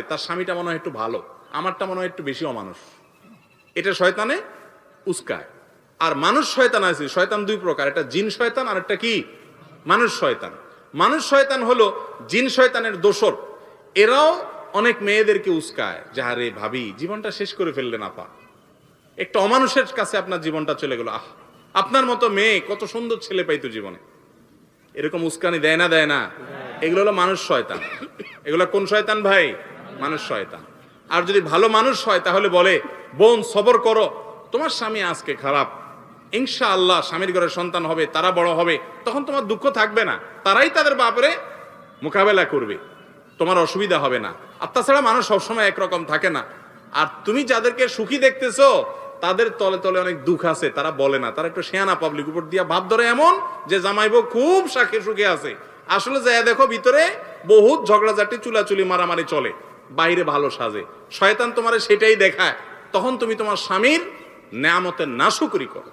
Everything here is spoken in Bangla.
তার স্বামীটা মনে হয় একটু ভালো, আমারটা মনে হয় একটু বেশি অমানুষ, এটা শয়তানে উস্কায়। আর মানুষ শয়তান আছে, শয়তান দুই প্রকার, একটা জিন শয়তান আর একটা কি মানুষ শয়তান। মানুষ শয়তান হলো জিন শয়তানের দোসর, এরাও অনেক মেয়েদেরকে উস্কায় যে আরে ভাবি জীবনটা শেষ করে ফেললেন আপা, একটা অমানুষের কাছে আপনার জীবনটা চলে গেল, আহ আপনার মতো মেয়ে কত সুন্দর ছেলে পাইতো জীবনে, এরকম উস্কানি দেয় না দেয় না? এগুলো হলো মানুষ শয়তান। এগুলো কোন শয়তান ভাই? মানুষ শয়তান। আর যদি ভালো মানুষ হয় তাহলে বলে বোন সবর করো, তোমার স্বামী আজকে খারাপ, ইনশাআল্লাহ স্বামীর ঘরে সন্তান হবে, তারা বড় হবে, তখন তোমার দুঃখ থাকবে না, তারাই তাদের বাপরে মোকাবেলা করবে, তোমার অসুবিধা হবে না। আর তাছাড়া মানুষ সবসময় একরকম থাকে না। আর তুমি যাদেরকে সুখী দেখতেছো তাদের তলে তলে অনেক দুঃখ আছে, তারা বলে না, তারা একটু শেয়ানা পাবলিক উপর দিয়া ভাব ধরে এমন যে জামাইবো খুব সাখে সুখে আছে, আসলে যা দেখো ভিতরে বহুত ঝগড়াঝাটি চুলাচুলি মারামারি চলে, বাইরে ভালো সাজে। শয়তান তোমারে সেটাই দেখায়, তখন তুমি তোমার স্বামীর নেয়ামতের নাশুকরি করো।